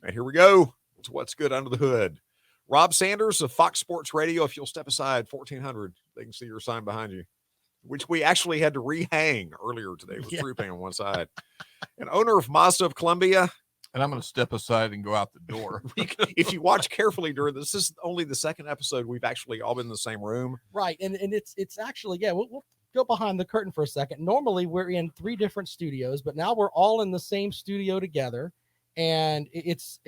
And here we go to what's good under the hood. Rob Sanders of Fox Sports Radio. If you'll step aside, 1400, they can see your sign behind you, which we actually had to rehang earlier today. It was drooping on one side. And owner of Mazda of Columbia. And I'm going to step aside and go out the door. If you watch carefully during this is only the second episode we've actually all been in the same room. Right. And it's actually, we'll go behind the curtain for a second. Normally we're in 3 different studios, but now we're all in the same studio together. And it's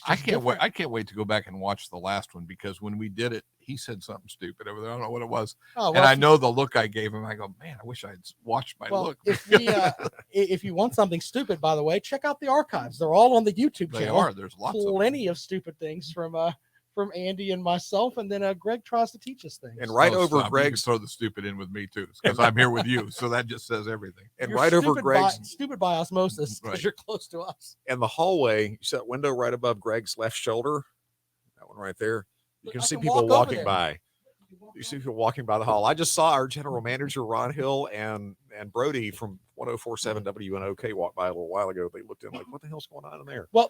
I can't wait. I can't wait to go back and watch the last one, because when we did it, he said something stupid over there. I don't know what it was. Oh, well, and I know the look I gave him. I go, man, I wish I had watched my look. If you want something stupid, by the way, check out the archives. They're all on the YouTube channel. They are. There's lots plenty of stupid things from Andy and myself, and then Greg tries to teach us things. And over Greg's, throw the stupid in with me too, because I'm here with you, so that just says everything. And you're over Greg's stupid by osmosis, because you're close to us. And the hallway, you see that window right above Greg's left shoulder, that one right there. You can see people walking by. You see people walking by the hall. I just saw our general manager, Ron Hill, and Brody from 104.7 WNOK walk by a little while ago. They looked in like, what the hell's going on in there? Well,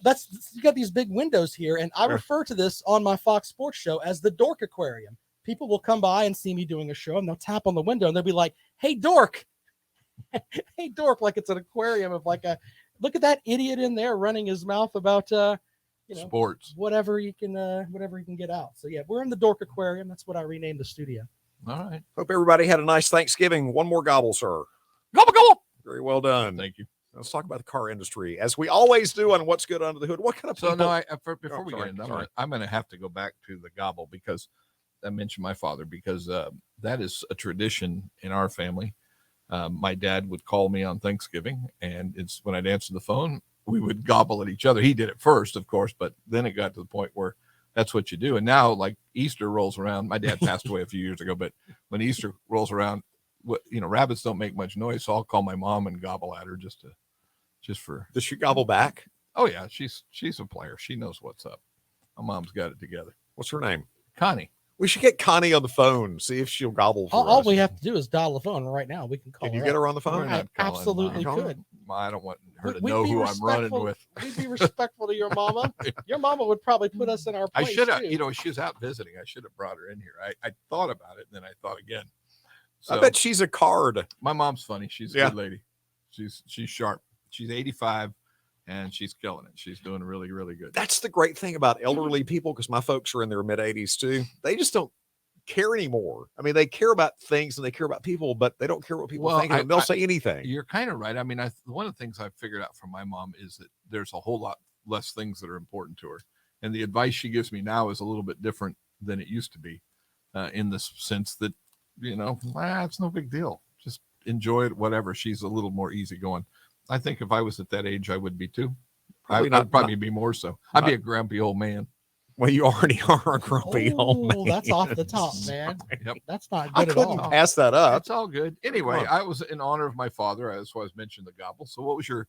you got these big windows here, and I refer to this on my Fox Sports show as the Dork Aquarium. People will come by and see me doing a show, and they'll tap on the window, and they'll be like, hey, Dork. Hey, Dork, like it's an aquarium of look at that idiot in there running his mouth about sports, whatever he can get out. So we're in the Dork Aquarium. That's what I renamed the studio. All right. Hope everybody had a nice Thanksgiving. One more gobble, sir. Gobble, gobble. Very well done. Thank you. Let's talk about the car industry, as we always do on What's Good Under the Hood. What kind of people? So before we get into I'm going to have to go back to the gobble, because I mentioned my father, because that is a tradition in our family. My dad would call me on Thanksgiving, and it's when I'd answer the phone, we would gobble at each other. He did it first, of course, but then it got to the point where that's what you do. And now, like, Easter rolls around. My dad passed away a few years ago, but when Easter rolls around, rabbits don't make much noise, so I'll call my mom and gobble at her just for. Does she gobble back? Oh yeah, she's a player. She knows what's up. My mom's got it together. What's her name? Connie. We should get Connie on the phone, see if she'll gobble for all us. we have to do is dial the phone right now. We can call. Can you get her on the phone? I absolutely could. I don't want her to know who I'm running with. We'd be respectful to your mama. Your mama would probably put us in our place. I should have, she was out visiting. I should have brought her in here. I thought about it, and then I thought again. So, I bet she's a card. My mom's funny. She's a good lady. She's sharp. She's 85, and she's killing it. She's doing really, really good. That's the great thing about elderly people, because my folks are in their mid-80s too. They just don't care anymore. I mean, they care about things and they care about people, but they don't care what people think. And they'll say anything. You're kind of right. I mean, one of the things I've figured out from my mom is that there's a whole lot less things that are important to her. And the advice she gives me now is a little bit different than it used to be, in the sense that, it's no big deal. Just enjoy it, whatever. She's a little more easygoing. I think if I was at that age, I would be too. I'd probably be more so. I'd be a grumpy old man. Well, you already are a grumpy old man. That's off the top, man. Yep. That's not I good at all. couldn't pass that up. It's all good. Anyway, I was in honor of my father. That's why I was mentioning the gobble. So what was your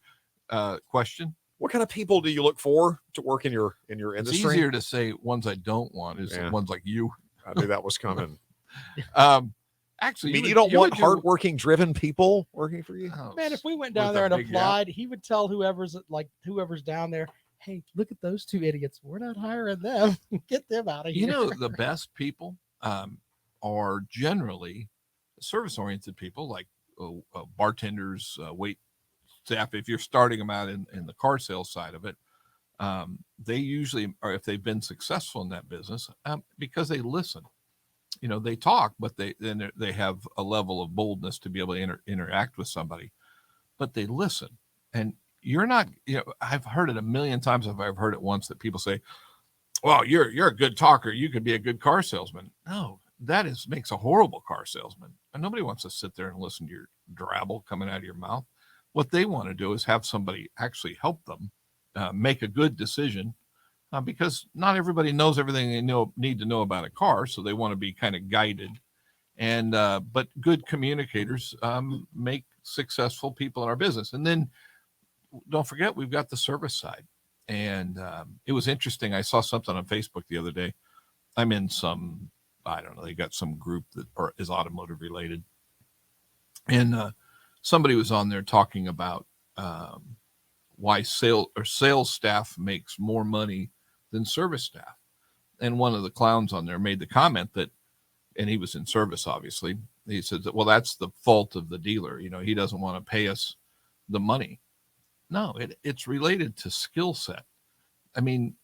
question? What kind of people do you look for to work in your industry? It's easier to say ones I don't want is ones like you. I knew that was coming. Actually, you don't want hardworking, driven people working for you? Oh, man, if we went down there and applied, he would tell whoever's down there, hey, look at those 2 idiots. We're not hiring them. Get them out of here. The best people are generally service-oriented people, like bartenders, wait staff. If you're starting them out in the car sales side of it, they usually are, if they've been successful in that business, because they listen. They talk, but they have a level of boldness to be able to interact with somebody, but they listen. And you're not, I've heard it a million times. If I've heard it once, that people say, well, you're a good talker. You could be a good car salesman. No, that makes a horrible car salesman. And nobody wants to sit there and listen to your drabble coming out of your mouth. What they want to do is have somebody actually help them make a good decision, because not everybody knows everything they need to know about a car. So they want to be kind of guided. And but good communicators make successful people in our business. And then don't forget, we've got the service side. And it was interesting. I saw something on Facebook the other day. I'm in some, I don't know, they got some group that is automotive related. And somebody was on there talking about why sales staff makes more money than service staff. And one of the clowns on there made the comment that, and he was in service, obviously. He said that, well, that's the fault of the dealer. He doesn't want to pay us the money. No, it's related to skill set. I mean,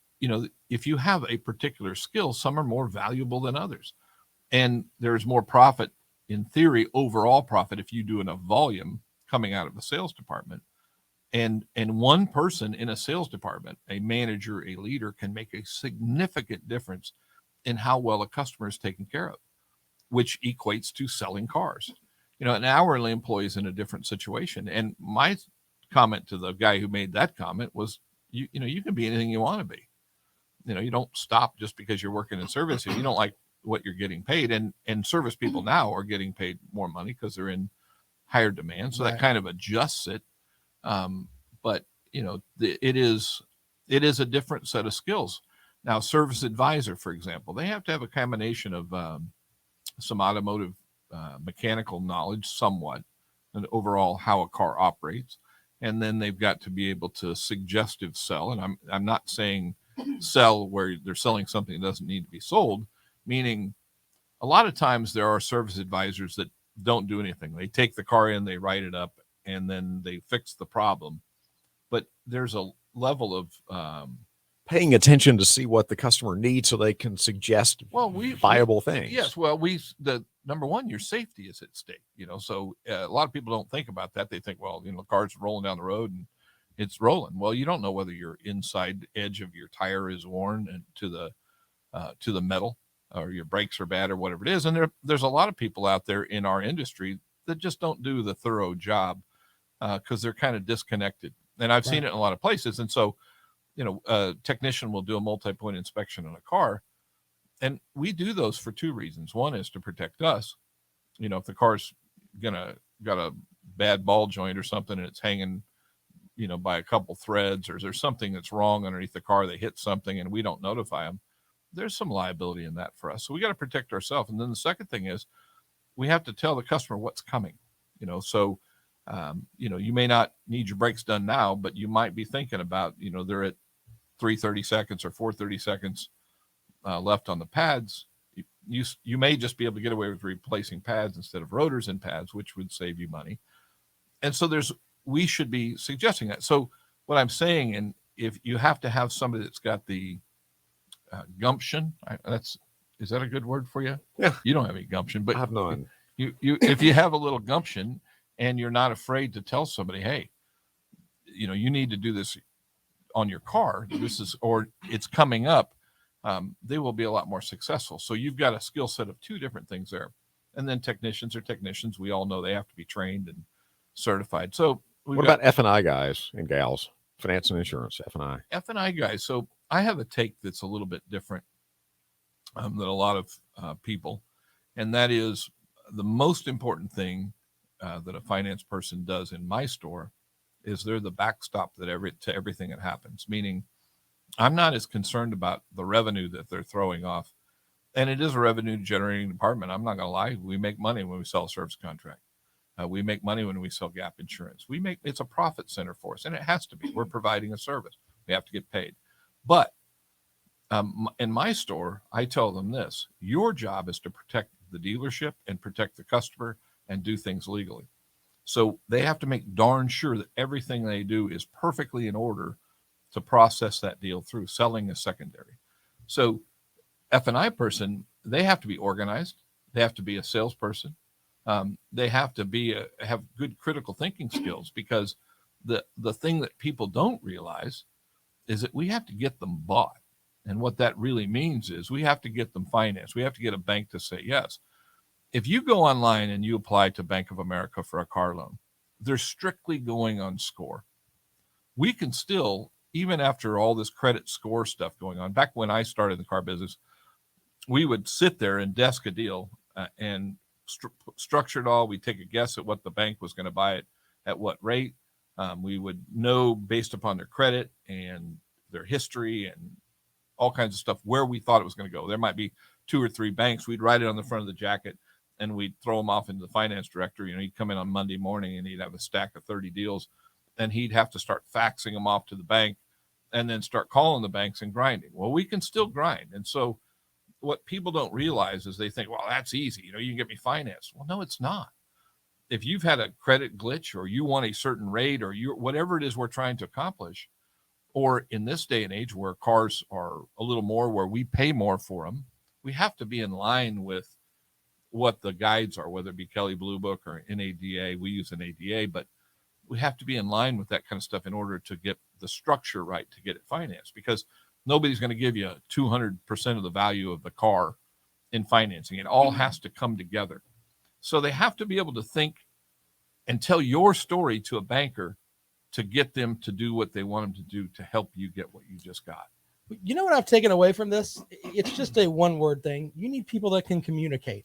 if you have a particular skill, some are more valuable than others. And there's more profit, in theory, overall profit, if you do enough volume coming out of the sales department. And one person in a sales department, a manager, a leader, can make a significant difference in how well a customer is taken care of, which equates to selling cars. An hourly employee is in a different situation. And my comment to the guy who made that comment was, you can be anything you want to be. You don't stop just because you're working in service. If you don't like what you're getting paid, and service people now are getting paid more money because they're in higher demand. So that kind of adjusts it. But it is a different set of skills. Now, service advisor, for example, they have to have a combination of some automotive mechanical knowledge, somewhat, and overall how a car operates. And then they've got to be able to suggestive sell. And I'm not saying sell where they're selling something that doesn't need to be sold, meaning a lot of times there are service advisors that don't do anything. They take the car in, they write it up, and then they fix the problem. But there's a level of paying attention to see what the customer needs so they can suggest viable things. Yes. Well, the number one, your safety is at stake, so a lot of people don't think about that. They think, well, the car's rolling down the road and it's rolling. Well, you don't know whether your inside edge of your tire is worn and to the metal, or your brakes are bad, or whatever it is. And there's a lot of people out there in our industry that just don't do the thorough job because they're kind of disconnected. And I've seen it in a lot of places. And so, a technician will do a multi-point inspection on a car. And we do those for two reasons. One is to protect us. If the car's got a bad ball joint or something and it's hanging, by a couple threads, or there's something that's wrong underneath the car, they hit something and we don't notify them, there's some liability in that for us. So we got to protect ourselves. And then the second thing is we have to tell the customer what's coming, so, you may not need your brakes done now, but you might be thinking about, they're at 330 seconds or 430 seconds left on the pads. You may just be able to get away with replacing pads instead of rotors and pads, which would save you money. And so we should be suggesting that. So what I'm saying, and if you have to have somebody that's got the gumption, is that a good word for you? Yeah. You don't have any gumption, but I have none. If you have a little gumption and you're not afraid to tell somebody, hey, you need to do this on your car, or it's coming up, they will be a lot more successful. So you've got a skill set of two different things there. And then technicians are technicians. We all know they have to be trained and certified. So what about F&I guys and gals? Finance and insurance, F&I. F&I guys. So I have a take that's a little bit different than a lot of people. And that is the most important thing that a finance person does in my store is they're the backstop to everything that happens. Meaning I'm not as concerned about the revenue that they're throwing off. And it is a revenue generating department. I'm not going to lie. We make money when we sell a service contract. We make money when we sell gap insurance. It's a profit center for us, and it has to be. We're providing a service. We have to get paid. But in my store, I tell them this: your job is to protect the dealership and protect the customer and do things legally. So they have to make darn sure that everything they do is perfectly in order to process that deal through. Selling is secondary. So F&I person, they have to be organized. They have to be a salesperson. They have to have good critical thinking skills, because the thing that people don't realize is that we have to get them bought. And what that really means is we have to get them financed. We have to get a bank to say yes. If you go online and you apply to Bank of America for a car loan, they're strictly going on score. We can still, even after all this credit score stuff going on, back when I started the car business, we would sit there and desk a deal and structure it all. We'd take a guess at what the bank was going to buy it at what rate. We would know based upon their credit and their history and all kinds of stuff where we thought it was going to go. There might be 2 or 3 banks. We'd write it on the front of the jacket and we'd throw them off into the finance director. He'd come in on Monday morning and he'd have a stack of 30 deals and he'd have to start faxing them off to the bank and then start calling the banks and grinding. Well, we can still grind. And so what people don't realize is they think, well, that's easy. You can get me financed. Well, no, it's not. If you've had a credit glitch or you want a certain rate or whatever it is we're trying to accomplish, or in this day and age where cars are a little more, where we pay more for them, we have to be in line with what the guides are, whether it be Kelley Blue Book or NADA. We use NADA, but we have to be in line with that kind of stuff in order to get the structure right to get it financed, because nobody's going to give you 200% of the value of the car in financing. It all has to come together. So they have to be able to think and tell your story to a banker to get them to do what they want them to do to help you get what you just got. You know what I've taken away from this? It's just a one-word thing. You need people that can communicate.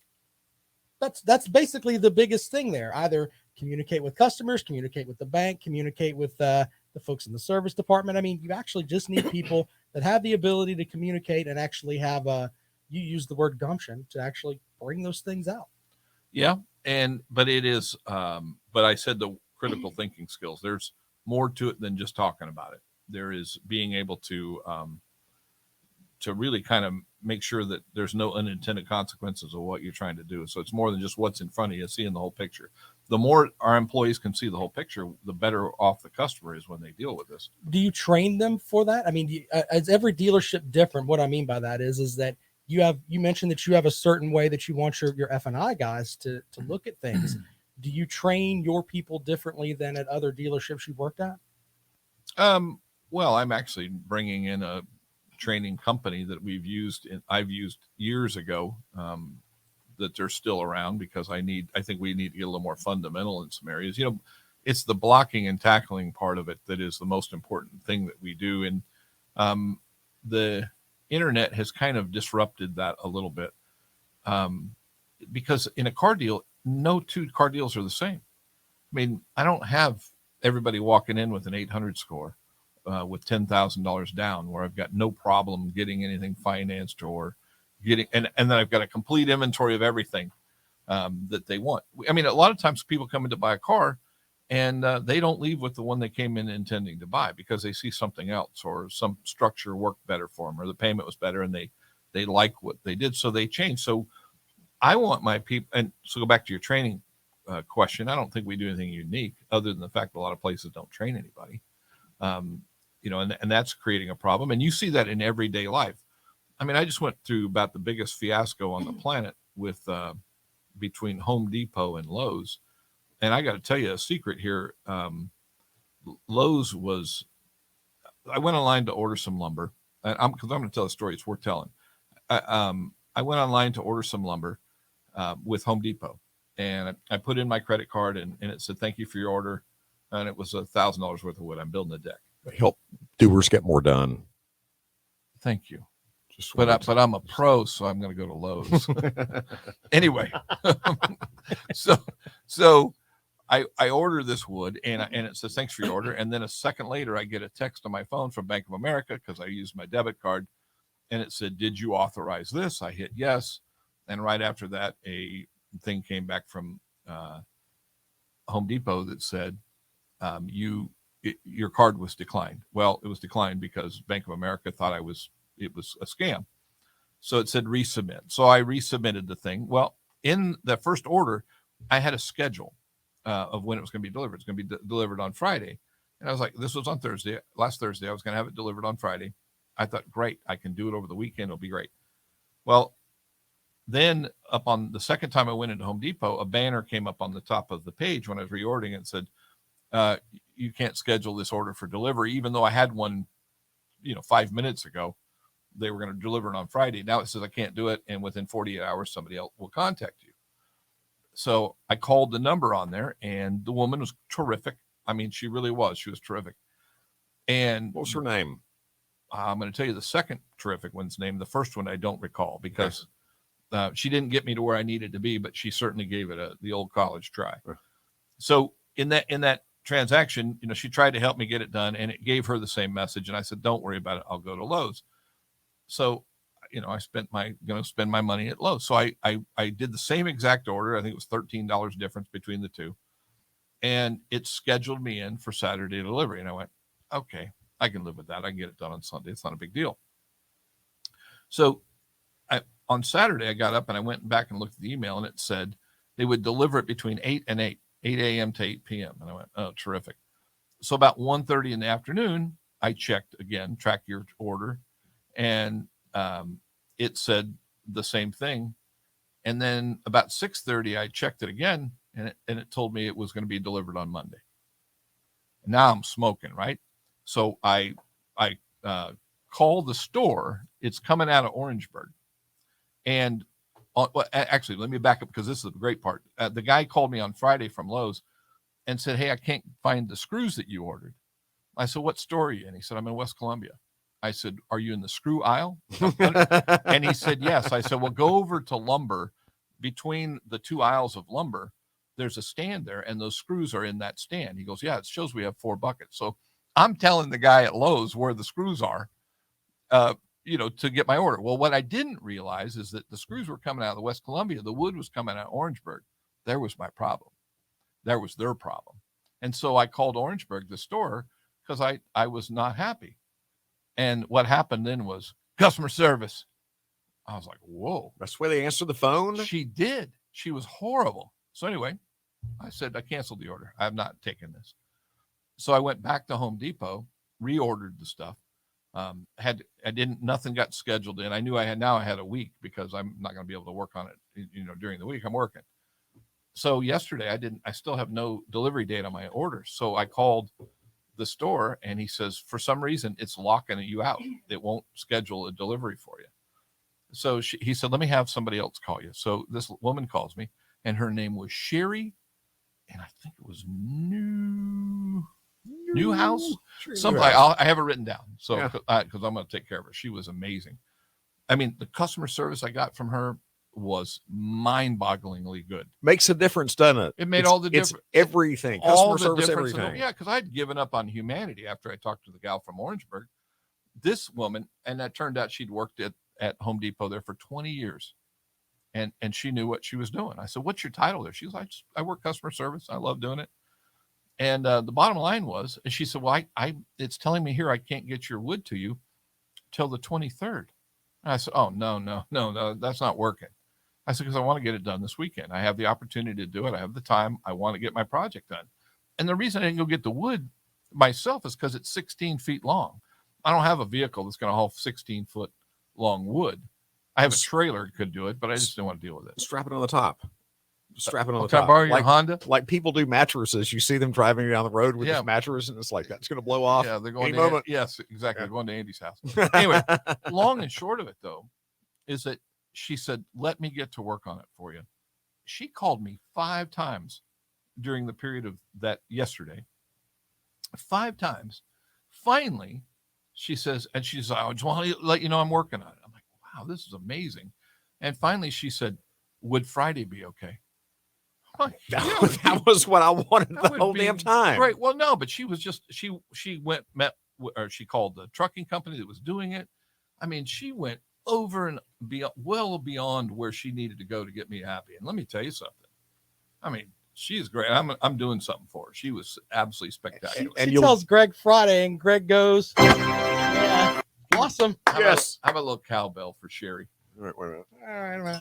That's basically the biggest thing there. Either communicate with customers, communicate with the bank, communicate with the folks in the service department. I mean, you actually just need people that have the ability to communicate and actually have you use the word gumption to actually bring those things out. Yeah. But it is, but I said the critical thinking skills, there's more to it than just talking about it. There is being able to really kind of make sure that there's no unintended consequences of what you're trying to do. So it's more than just what's in front of you, seeing the whole picture. The more our employees can see the whole picture, the better off the customer is when they deal with this. Do you train them for that? I mean, is every dealership different? What I mean by that is that you mentioned that you have a certain way that you want your F&I guys to look at things. Do you train your people differently than at other dealerships you've worked at? Well, I'm actually bringing in a training company that I've used years ago, that they're still around, because I think we need to get a little more fundamental in some areas. It's the blocking and tackling part of it that is the most important thing that we do. And the internet has kind of disrupted that a little bit, because in a car deal, no two car deals are the same. I mean, I don't have everybody walking in with an 800 score with $10,000 down, where I've got no problem getting anything financed or getting, and then I've got a complete inventory of everything that they want. I mean, a lot of times people come in to buy a car and they don't leave with the one they came in intending to buy, because they see something else or some structure worked better for them, or the payment was better and they like what they did, so they change. So I want my people, and so go back to your training question. I don't think we do anything unique other than the fact that a lot of places don't train anybody, and that's creating a problem. And you see that in everyday life. I mean, I just went through about the biggest fiasco on the planet with between Home Depot and Lowe's. And I got to tell you a secret here. Lowe's was, I went online to order some lumber, because I'm going to tell a story. It's worth telling. I went online to order some lumber with Home Depot, and I put in my credit card, and it said, "Thank you for your order." And it was $1,000 worth of wood. I'm building a deck. Help doers get more done. Thank you. But I'm a pro, so I'm going to go to Lowe's. Anyway, so I order this wood, and it says, "Thanks for your order." And then a second later, I get a text on my phone from Bank of America, because I used my debit card, and it said, "Did you authorize this?" I hit yes, and right after that, a thing came back from Home Depot that said, your card was declined. Well, it was declined because Bank of America thought it was a scam. So it said resubmit. So I resubmitted the thing. Well, in the first order, I had a schedule of when it was going to be delivered. It's going to be delivered on Friday. And I was like, this was on Thursday. Last Thursday, I was going to have it delivered on Friday. I thought, great, I can do it over the weekend. It'll be great. Well, then up on the second time I went into Home Depot, a banner came up on the top of the page when I was reordering it and said, you can't schedule this order for delivery, even though I had one, 5 minutes ago. They were going to deliver it on Friday. Now it says I can't do it, and within 48 hours, somebody else will contact you. So I called the number on there, and the woman was terrific. I mean, she really was. She was terrific. And what was her name? I'm going to tell you the second terrific one's name. The first one I don't recall, because she didn't get me to where I needed to be, but she certainly gave it the old college try. So in that transaction, she tried to help me get it done, and it gave her the same message. And I said, "Don't worry about it. I'll go to Lowe's." So, I going to spend my money at Lowe's. So I did the same exact order. I think it was $13 difference between the two. and it scheduled me in for Saturday delivery. And I went, okay, I can live with that. I can get it done on Sunday. It's not a big deal. So on Saturday, I got up and I went back and looked at the email, and it said they would deliver it between 8 a.m. to 8 p.m. And I went, oh, terrific. So about 1:30 in the afternoon, I checked again, track your order, and it said the same thing. And then about 6:30, I checked it again, and it told me it was going to be delivered on Monday. Now I'm smoking, right? So I called the store. It's coming out of Orangeburg. And actually, let me back up because this is the great part. The guy called me on Friday from Lowe's and said, hey, I can't find the screws that you ordered. I said, what store are you in? He said, I'm in West Columbia. I said, are you in the screw aisle? And he said, yes. I said, well, go over to lumber. Between the two aisles of lumber, there's a stand there, and those screws are in that stand. He goes, yeah, it shows we have 4 buckets. So I'm telling the guy at Lowe's where the screws are, to get my order. Well, what I didn't realize is that the screws were coming out of the West Columbia. The wood was coming out of Orangeburg. There was my problem. There was their problem. And so I called Orangeburg, the store, because I was not happy. And what happened then was customer service. I was like, whoa. That's why they answer the phone? She did. She was horrible. So anyway, I said, I canceled the order. I have not taken this. So I went back to Home Depot, reordered the stuff. Nothing got scheduled in. I knew I had a week because I'm not going to be able to work on it, during the week. I'm working. So yesterday I still have no delivery date on my order. So I called the store, and he says, for some reason, it's locking you out. It won't schedule a delivery for you. So he said, let me have somebody else call you. So this woman calls me, and her name was Sherry, and I think it was Newhouse. Something. I have it written down. So because I'm going to take care of her. She was amazing. I mean, the customer service I got from her was mind-bogglingly good. Makes a difference, doesn't it? It made all the difference. It's everything. Customer service, everything. Yeah, because I'd given up on humanity after I talked to the gal from Orangeburg. This woman, and that turned out she'd worked at Home Depot there for 20 years. And she knew what she was doing. I said, what's your title there? She was like, I work customer service. I love doing it. And the bottom line was, she said, well, it's telling me here I can't get your wood to you till the 23rd. And I said, oh, no, that's not working. I said, because I want to get it done this weekend. I have the opportunity to do it. I have the time. I want to get my project done. And the reason I didn't go get the wood myself is because it's 16 feet long. I don't have a vehicle that's going to haul 16-foot long wood. I have a trailer that could do it, but I just didn't want to deal with it. Strap it on the top. Strap it on the Can top. I borrow your Honda? Like people do mattresses. You see them driving down the road with this mattress, and it's like, that's going to blow off. Yeah, they're going any moment. Yes, exactly. Yeah. Going to Andy's house. Anyway, long and short of it, though, is that she said, let me get to work on it for you. She called me 5 times during the period of that yesterday. 5 times. Finally, she says, I just want to let you know I'm working on it. I'm like, wow, this is amazing. And finally, she said, would Friday be okay? Like, that was what I wanted the whole damn time. Right. Well, no, but she was just, she she called the trucking company that was doing it. I mean, she went over and well beyond where she needed to go to get me happy. And let me tell you something. I mean, she is great. I'm doing something for her. She was absolutely spectacular. And she tells Greg Friday, and Greg goes, yeah, awesome. How about a little cowbell for Sherry? Wait a minute. All right.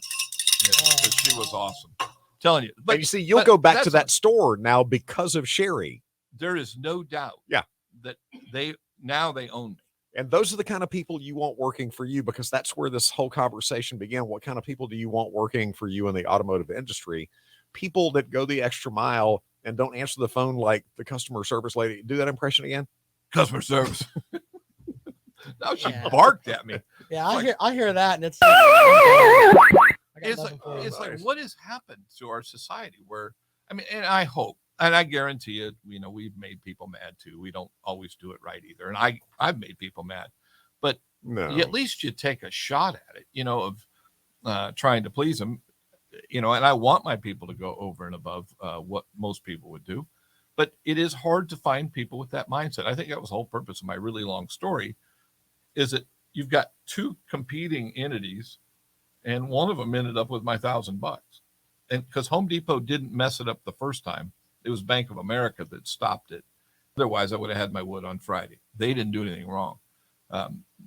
Yeah, she was awesome. Telling you. But you see, you'll go back to that store now because of Sherry. There is no doubt that they own me. And those are the kind of people you want working for you, because that's where this whole conversation began. What kind of people do you want working for you in the automotive industry? People that go the extra mile and don't answer the phone like the customer service lady. Do that impression again. Customer service. Now she barked at me. Yeah, I hear that, and it's like what has happened to our society? Where I mean, and I hope, and I guarantee you, we've made people mad too. We don't always do it right either, and I've made people mad, but at least you take a shot at it, of trying to please them, and I want my people to go over and above what most people would do, but it is hard to find people with that mindset. I think that was the whole purpose of my really long story, is that you've got 2 competing entities, and one of them ended up with my $1,000, and because Home Depot didn't mess it up the first time, It was Bank of America that stopped it. Otherwise, I would have had my wood on Friday. They didn't do anything wrong.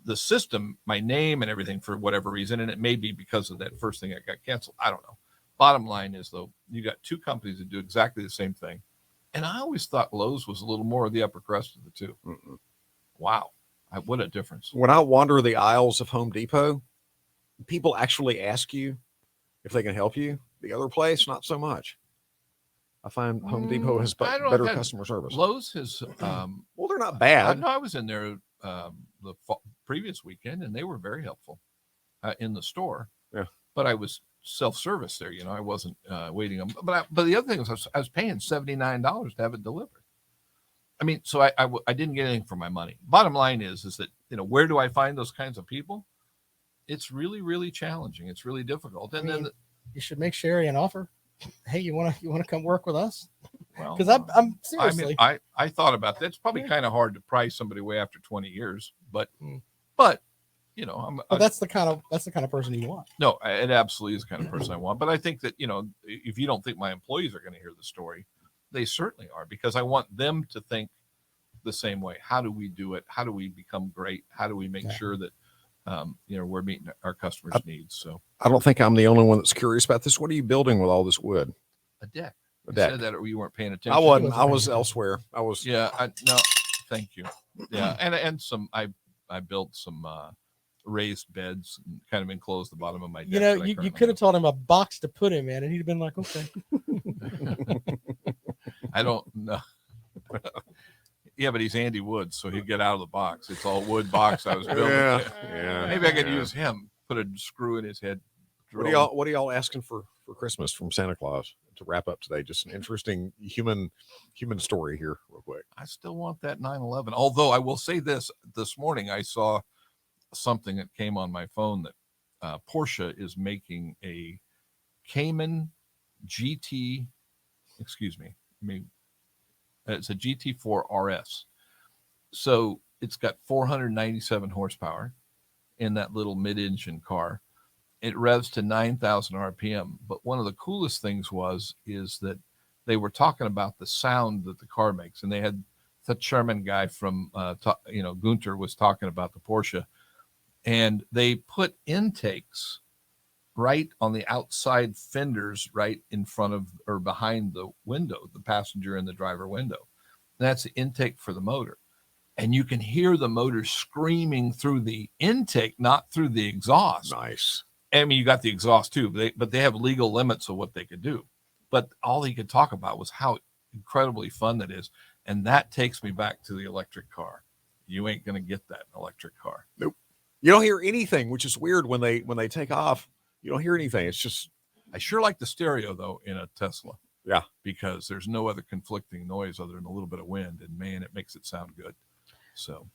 The system, my name and everything, for whatever reason, and it may be because of that first thing that got canceled. I don't know. Bottom line is, though, you got two companies that do exactly the same thing. And I always thought Lowe's was a little more of the upper crust of the two. Wow. What a difference. When I wander the aisles of Home Depot, people actually ask you if they can help you. The other place, not so much. I find Home Depot has I don't know, better that- customer service. Lowe's has, Well, they're not bad. I was in there previous weekend, and they were very helpful in the store. Yeah. But I was self-service there. I wasn't waiting on. But the other thing was I was paying $79 to have it delivered. I mean, so I didn't get anything for my money. Bottom line is that where do I find those kinds of people? It's really, really challenging. It's really difficult. And then you should make Sherry an offer. Hey, you want to come work with us? well, Because I'm seriously. I thought about that. It's probably kind of hard to price somebody away after 20 years, but But that's the kind of person you want. No, it absolutely is the kind of person I want. But I think that, if you don't think my employees are going to hear the story, they certainly are, because I want them to think the same way. How do we do it? How do we become great? How do we make sure that, we're meeting our customers' needs? So I don't think I'm the only one that's curious about this. What are you building with all this wood? a deck. A You deck. said that, or you weren't paying attention. I wasn't. wasn't I was paying elsewhere. I was. Yeah. No, thank you. Yeah. And some, I built some, raised beds and kind of enclosed the bottom of my deck. that I You currently could have told him a box to put him in, and he'd have been like, okay. I don't know. Yeah, but he's Andy Woods, so he'd get out of the box. It's all wood box I was building. Yeah. Maybe I could use him. Put a screw in his head. What are y'all asking for Christmas from Santa Claus to wrap up today? Just an interesting human story here, real quick. I still want that 911. Although I will say this morning, I saw something that came on my phone that Porsche is making a Cayman GT. Excuse me. It's a GT4 RS. So it's got 497 horsepower in that little mid-engine car. It revs to 9,000 RPM. But one of the coolest things is that they were talking about the sound that the car makes. And they had the Sherman guy from, Gunter was talking about the Porsche. And they put intakes right on the outside fenders, right in front of or behind the window, the passenger and the driver window. That's the intake for the motor. And you can hear the motor screaming through the intake, not through the exhaust. Nice. I mean, you got the exhaust too, but they have legal limits of what they could do. But all he could talk about was how incredibly fun that is. And that takes me back to the electric car. You ain't going to get that in an electric car. Nope. You don't hear anything, which is weird when they take off. You don't hear anything. It's just. I sure like the stereo though in a Tesla. Yeah. Because there's no other conflicting noise other than a little bit of wind, and man, it makes it sound good. So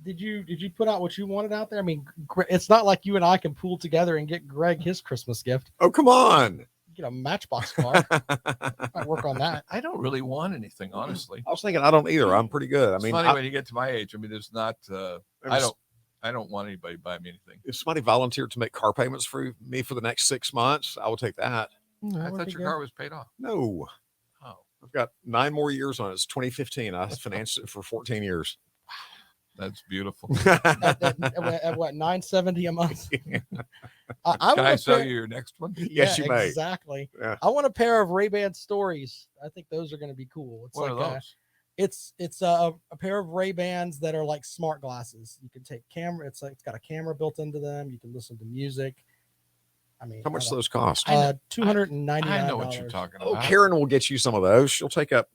Did you put out what you wanted out there? I mean, it's not like you and I can pool together and get Greg his Christmas gift. Oh, come on. Get a Matchbox car. Might work on that. I don't really want anything, honestly. I was thinking I don't either. I'm pretty good. I It's mean, funny when you get to my age. I mean, there's not. I don't want anybody to buy me anything. if somebody volunteered to make car payments for me for the next 6 months, I will take that. I thought your car was paid off. No, Oh, I've got 9 more years on it. It's 2015. I financed it for 14 years. that's beautiful. At what, $970 a month? I Can I sell you your next one? Yes, you may. Exactly. Yeah. I want a pair of Ray-Ban Stories. I think those are going to be cool. It's What like are those? it's a pair of Ray-Bans that are like smart glasses. You can take camera. It's got a camera built into them. You can listen to music. I mean, How much do those cost? $299. I know what you're talking Oh, about. Karen will get you some of those. She'll take up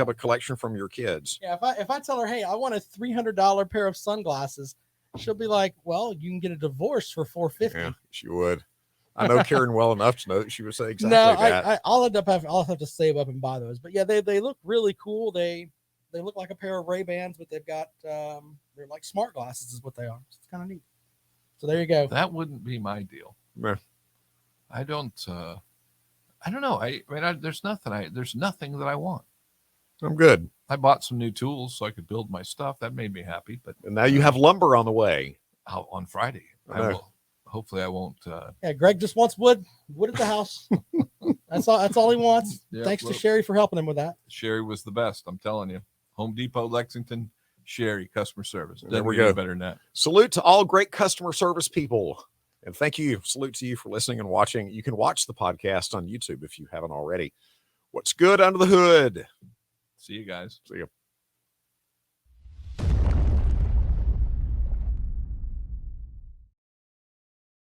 a collection from your kids. Yeah, if I tell her, hey, I want a $300 pair of sunglasses, she'll be like, well, you can get a divorce for $450. Yeah, she would. I know Karen well enough to know that she would say exactly No, that. I'll have to save up and buy those. But yeah, they look really cool. They look like a pair of Ray-Bans, but they've got they're like smart glasses is what they are. It's kind of neat. So there you go. That wouldn't be my deal. Yeah. I don't know. There's nothing that I want. I'm good. I bought some new tools so I could build my stuff. That made me happy. But And now you have lumber on the way. on Friday, I know. hopefully I won't. Yeah, Greg just wants wood at the house. That's all he wants. Yeah, Thanks well- to Sherry for helping him with that. Sherry was the best. I'm telling you. Home Depot, Lexington, Sherry, customer service. There Doesn't we get any go. better than that. Salute to all great customer service people. And thank you. Salute to you for listening and watching. You can watch the podcast on YouTube if you haven't already. What's good under the hood? See you guys. See you.